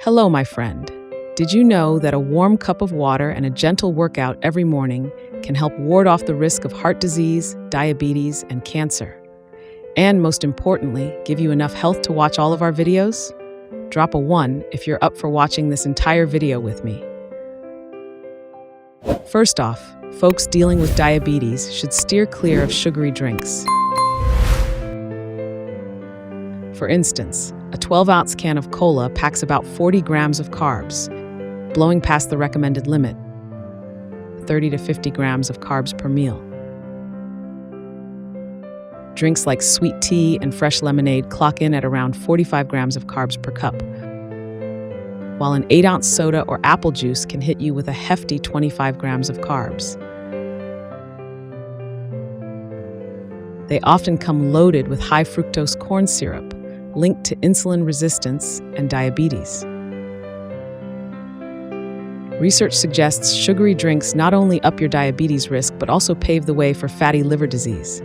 Hello, my friend. Did you know that a warm cup of water and a gentle workout every morning can help ward off the risk of heart disease, diabetes, and cancer? And most importantly, give you enough health to watch all of our videos? Drop a 1 if you're up for watching this entire video with me. First off, folks dealing with diabetes should steer clear of sugary drinks. For instance, a 12-ounce can of cola packs about 40 grams of carbs, blowing past the recommended limit, 30 to 50 grams of carbs per meal. Drinks like sweet tea and fresh lemonade clock in at around 45 grams of carbs per cup, while an 8-ounce soda or apple juice can hit you with a hefty 25 grams of carbs. They often come loaded with high fructose corn syrup, linked to insulin resistance and diabetes. Research suggests sugary drinks not only up your diabetes risk, but also pave the way for fatty liver disease.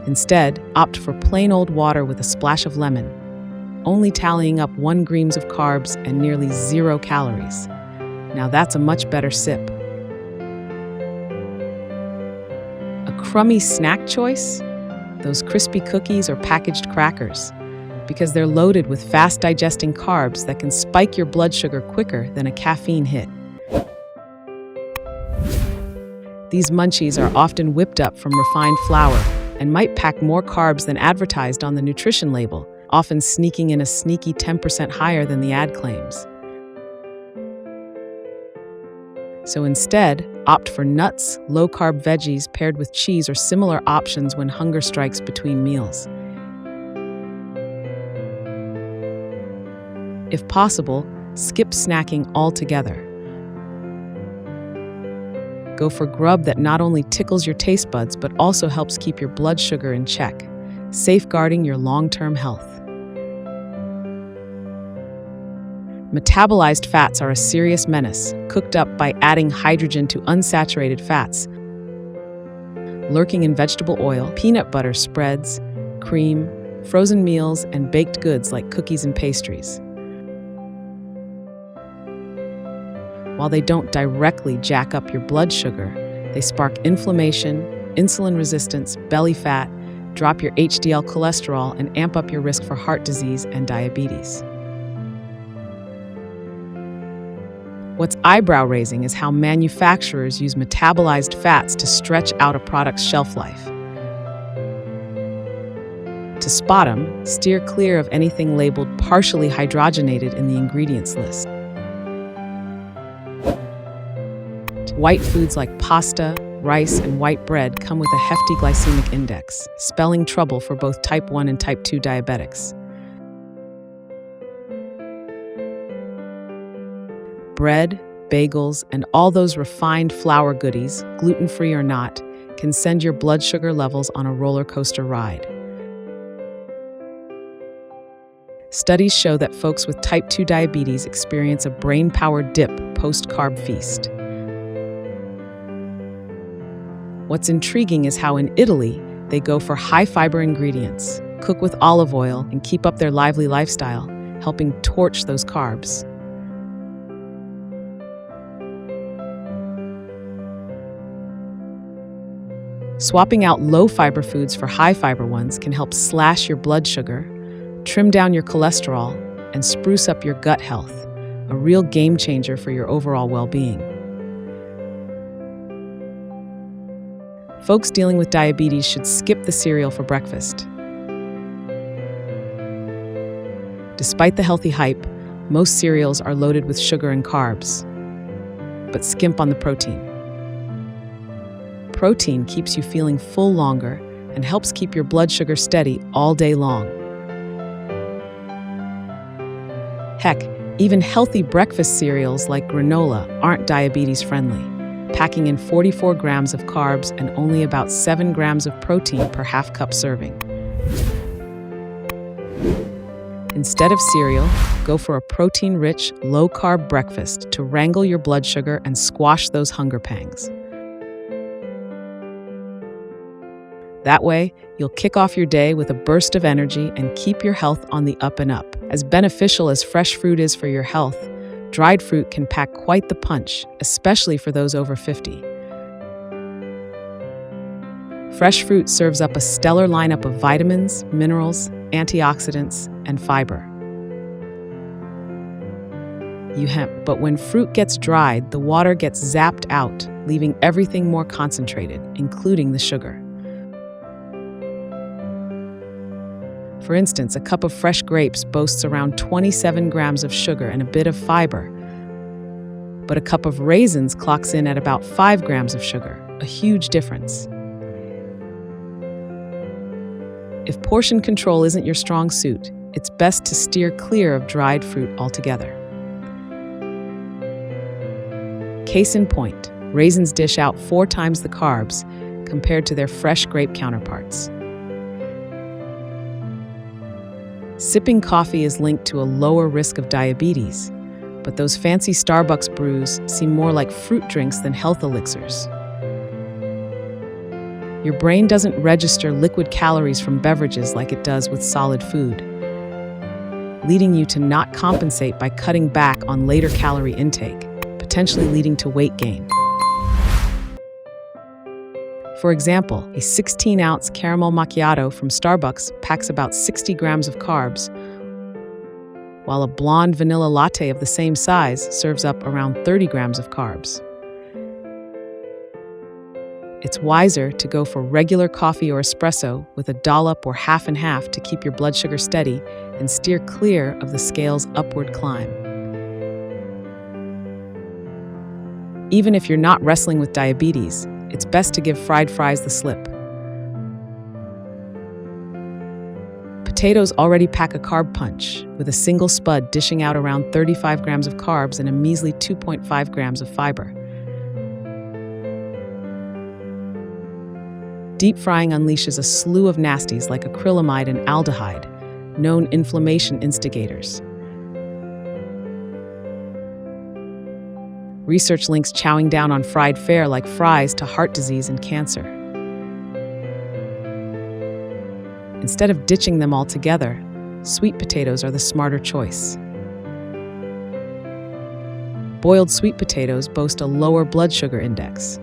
Instead, opt for plain old water with a splash of lemon, only tallying up 1 grams of carbs and nearly 0 calories. Now that's a much better sip. A crummy snack choice? Those crispy cookies or packaged crackers, because they're loaded with fast-digesting carbs that can spike your blood sugar quicker than a caffeine hit. These munchies are often whipped up from refined flour and might pack more carbs than advertised on the nutrition label, often sneaking in a sneaky 10% higher than the ad claims. So instead, opt for nuts, low-carb veggies paired with cheese or similar options when hunger strikes between meals. If possible, skip snacking altogether. Go for grub that not only tickles your taste buds but also helps keep your blood sugar in check, safeguarding your long-term health. Metabolized fats are a serious menace, cooked up by adding hydrogen to unsaturated fats, lurking in vegetable oil, peanut butter spreads, cream, frozen meals, and baked goods like cookies and pastries. While they don't directly jack up your blood sugar, they spark inflammation, insulin resistance, belly fat, drop your HDL cholesterol, and amp up your risk for heart disease and diabetes. What's eyebrow-raising is how manufacturers use metabolized fats to stretch out a product's shelf life. To spot them, steer clear of anything labeled partially hydrogenated in the ingredients list. White foods like pasta, rice, and white bread come with a hefty glycemic index, spelling trouble for both type 1 and type 2 diabetics. Bread, bagels, and all those refined flour goodies, gluten-free or not, can send your blood sugar levels on a roller coaster ride. Studies show that folks with type 2 diabetes experience a brain-power dip post-carb feast. What's intriguing is how in Italy, they go for high-fiber ingredients, cook with olive oil, and keep up their lively lifestyle, helping torch those carbs. Swapping out low-fiber foods for high-fiber ones can help slash your blood sugar, trim down your cholesterol, and spruce up your gut health, a real game-changer for your overall well-being. Folks dealing with diabetes should skip the cereal for breakfast. Despite the healthy hype, most cereals are loaded with sugar and carbs, but skimp on the protein. Protein keeps you feeling full longer and helps keep your blood sugar steady all day long. Heck, even healthy breakfast cereals like granola aren't diabetes-friendly, packing in 44 grams of carbs and only about 7 grams of protein per half-cup serving. Instead of cereal, go for a protein-rich, low-carb breakfast to wrangle your blood sugar and squash those hunger pangs. That way, you'll kick off your day with a burst of energy and keep your health on the up and up. As beneficial as fresh fruit is for your health, dried fruit can pack quite the punch, especially for those over 50. Fresh fruit serves up a stellar lineup of vitamins, minerals, antioxidants, and fiber. But when fruit gets dried, the water gets zapped out, leaving everything more concentrated, including the sugar. For instance, a cup of fresh grapes boasts around 27 grams of sugar and a bit of fiber, but a cup of raisins clocks in at about 5 grams of sugar, a huge difference. If portion control isn't your strong suit, it's best to steer clear of dried fruit altogether. Case in point, raisins dish out 4 times the carbs compared to their fresh grape counterparts. Sipping coffee is linked to a lower risk of diabetes, but those fancy Starbucks brews seem more like fruit drinks than health elixirs. Your brain doesn't register liquid calories from beverages like it does with solid food, leading you to not compensate by cutting back on later calorie intake, potentially leading to weight gain. For example, a 16-ounce caramel macchiato from Starbucks packs about 60 grams of carbs, while a blonde vanilla latte of the same size serves up around 30 grams of carbs. It's wiser to go for regular coffee or espresso with a dollop or half and half to keep your blood sugar steady and steer clear of the scale's upward climb. Even if you're not wrestling with diabetes, it's best to give fried fries the slip. Potatoes already pack a carb punch, with a single spud dishing out around 35 grams of carbs and a measly 2.5 grams of fiber. Deep frying unleashes a slew of nasties like acrylamide and aldehyde, known inflammation instigators. Research links chowing down on fried fare like fries to heart disease and cancer. Instead of ditching them altogether, sweet potatoes are the smarter choice. Boiled sweet potatoes boast a lower blood sugar index.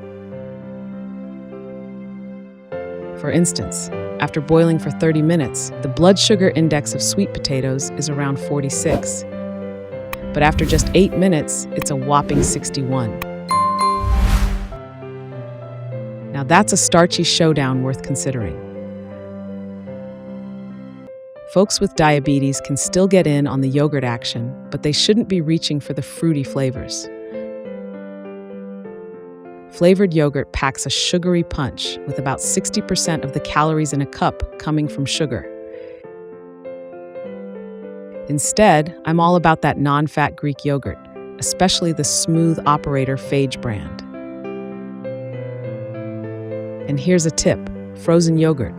For instance, after boiling for 30 minutes, the blood sugar index of sweet potatoes is around 46. But after just 8 minutes, it's a whopping 61. Now that's a starchy showdown worth considering. Folks with diabetes can still get in on the yogurt action, but they shouldn't be reaching for the fruity flavors. Flavored yogurt packs a sugary punch, with about 60% of the calories in a cup coming from sugar. Instead, I'm all about that non-fat Greek yogurt, especially the smooth operator Phage brand. And here's a tip: frozen yogurt.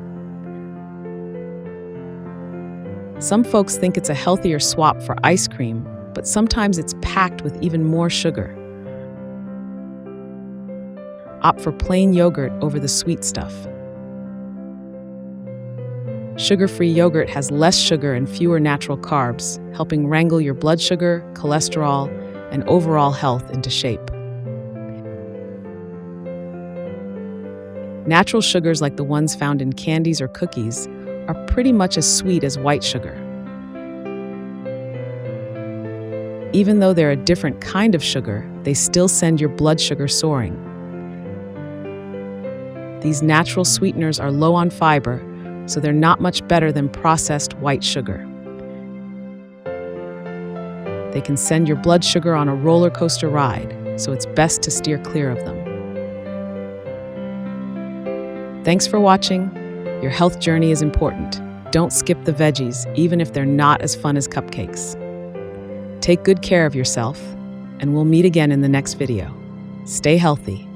Some folks think it's a healthier swap for ice cream, but sometimes it's packed with even more sugar. Opt for plain yogurt over the sweet stuff. Sugar-free yogurt has less sugar and fewer natural carbs, helping wrangle your blood sugar, cholesterol, and overall health into shape. Natural sugars like the ones found in candies or cookies are pretty much as sweet as white sugar. Even though they're a different kind of sugar, they still send your blood sugar soaring. These natural sweeteners are low on fiber, so they're not much better than processed white sugar. They can send your blood sugar on a roller coaster ride, so it's best to steer clear of them. Thanks for watching. Your health journey is important. Don't skip the veggies, even if they're not as fun as cupcakes. Take good care of yourself, and we'll meet again in the next video. Stay healthy.